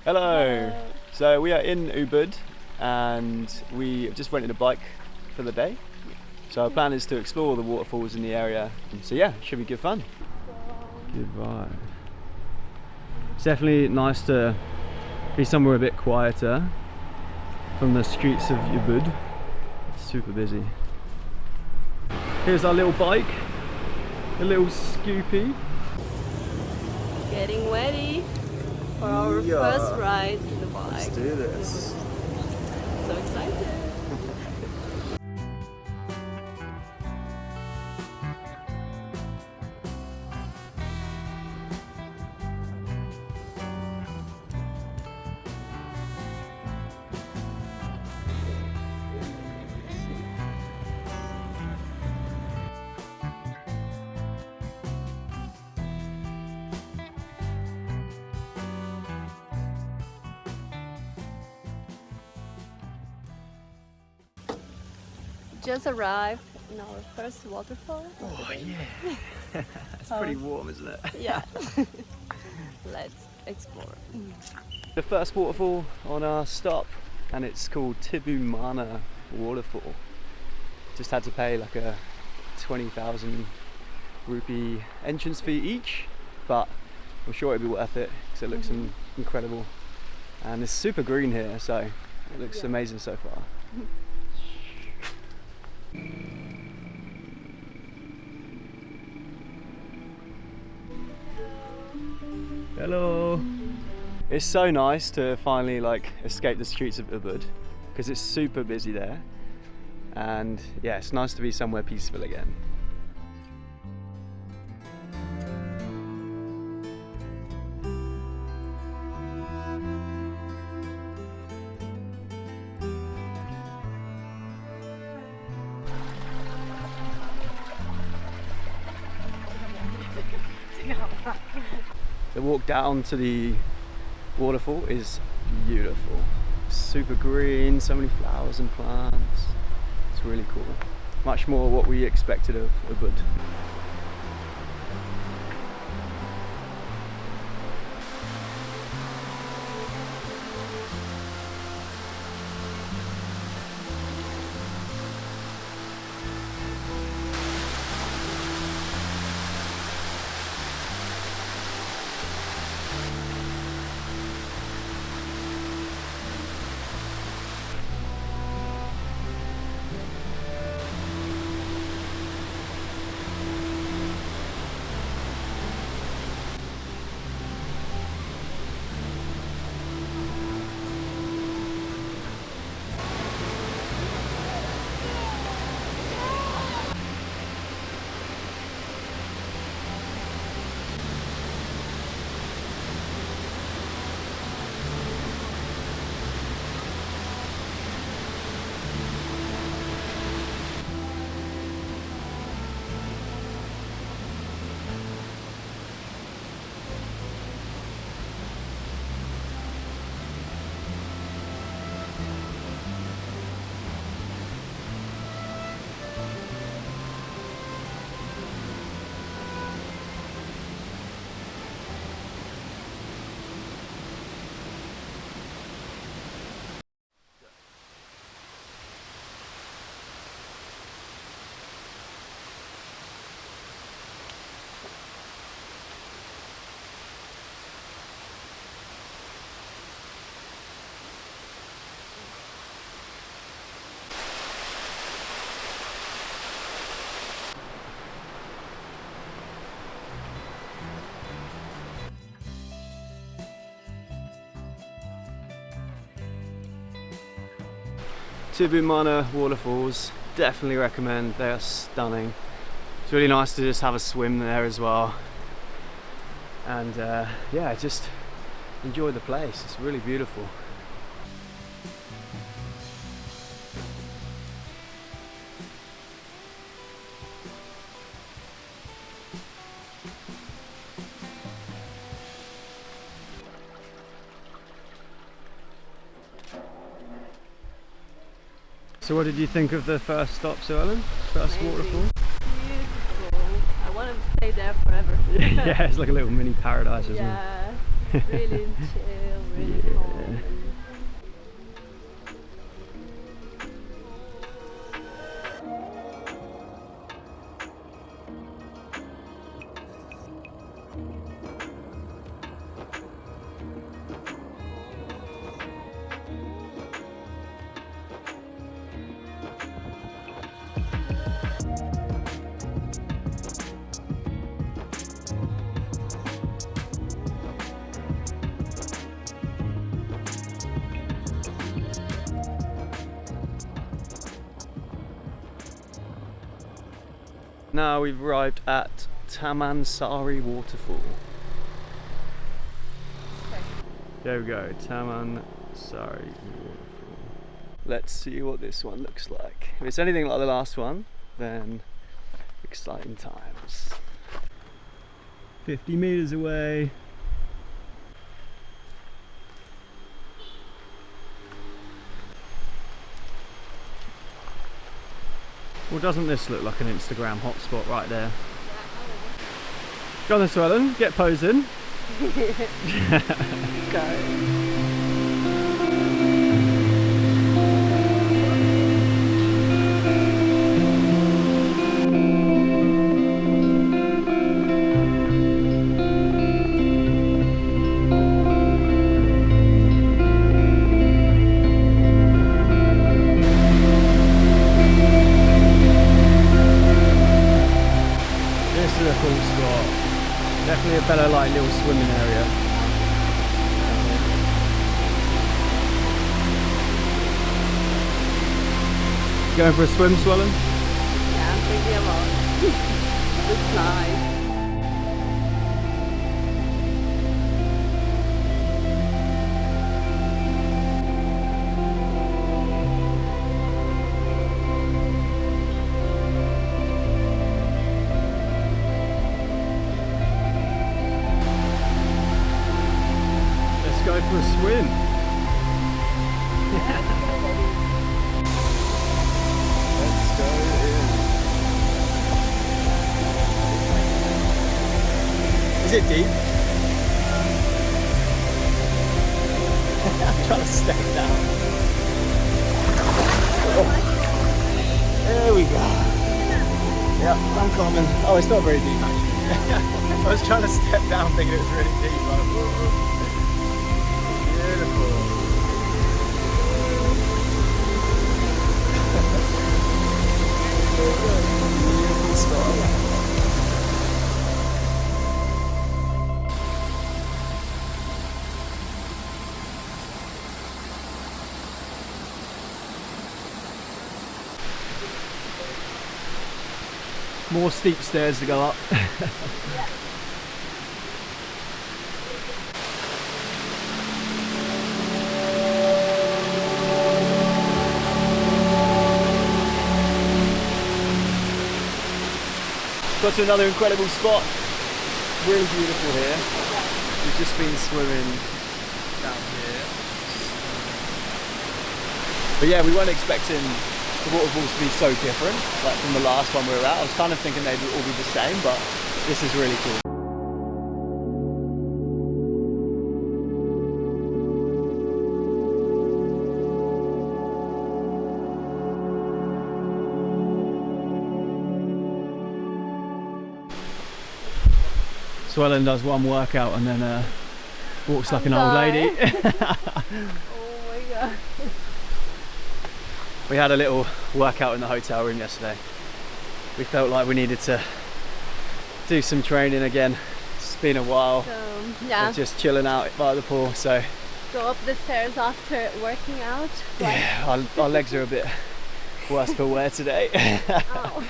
Hello. So we are in Ubud and we just rented a bike for the day. So our plan is to explore the waterfalls in the area. So yeah, should be good fun. Good vibe. It's definitely nice to be somewhere a bit quieter from the streets of Ubud. It's super busy. Here's our little bike, a little Scoopy. Getting ready for our first ride in the bike. Let's do this. So excited. Just arrived in our first waterfall. Oh yeah. It's pretty warm, isn't it? Yeah. Let's explore. The first waterfall on our stop, and it's called Tibumana Waterfall. Just had to pay like a 20,000 rupee entrance fee each, but I'm sure it'll be worth it because it looks incredible. And it's super green here, so it looks amazing so far. Hello. It's so nice to finally escape the streets of Ubud because it's super busy there, and yeah, it's nice to be somewhere peaceful again. The walk down to the waterfall is beautiful. Super green, so many flowers and plants. It's really cool. Much more what we expected of Ubud. Tibumana Waterfalls, definitely recommend. They are stunning. It's really nice to just have a swim there as well, and yeah, just enjoy the place. It's really beautiful. So what did you think of the first stop, Sue Ellen? First waterfall? Beautiful. I want to stay there forever. Yeah, it's like a little mini paradise, isn't it? Yeah, Really chill, really Yeah. calm. Now we've arrived at Taman Sari Waterfall. There we go, Taman Sari Waterfall. Let's see what this one looks like. If it's anything like the last one, then exciting times. 50 meters away. Well, doesn't this look like an Instagram hotspot right there? Go on then, Swellen, get posing. Go. This is a cool spot. Definitely a better like little swimming area. Going for a swim, Swellen? Yeah, I'm thinking about it. It's nice. Let's go for a swim. Let's go in. Is it deep? I'm trying to step down. Oh. There we go. Yep, I'm coming. Oh, it's not very deep actually. I was trying to step down thinking it was really deep. Beautiful. Beautiful spot. More steep stairs to go up. Got to another incredible spot. Really beautiful here. We've just been swimming down here. But yeah, we weren't expecting the waterfalls to be so different, like from the last one we were at. I was kind of thinking they'd all be the same, but this is really cool. Swellen does one workout and then walks like an old lady. Oh my god. We had a little workout in the hotel room yesterday. We felt like we needed to do some training again. It's been a while. Yeah. Of just chilling out by the pool. So Go up the stairs after working out. yeah, our legs are a bit worse for wear today. Ow.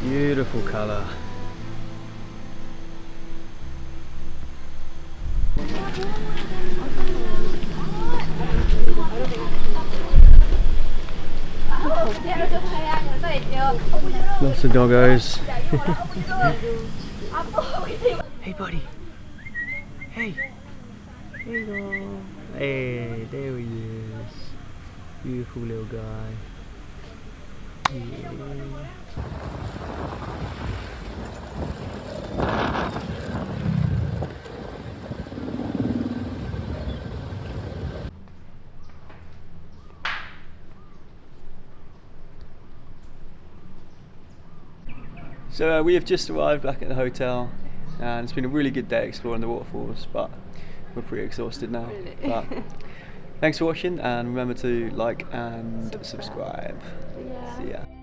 Beautiful colour. Lots of doggos. Hey buddy. Hey. Hey go. Hey, there he is. Beautiful little guy. Yeah. So we have just arrived back at the hotel, and it's been a really good day exploring the waterfalls, but we're pretty exhausted now. Really? But thanks for watching, and remember to like and subscribe. Yeah. See ya.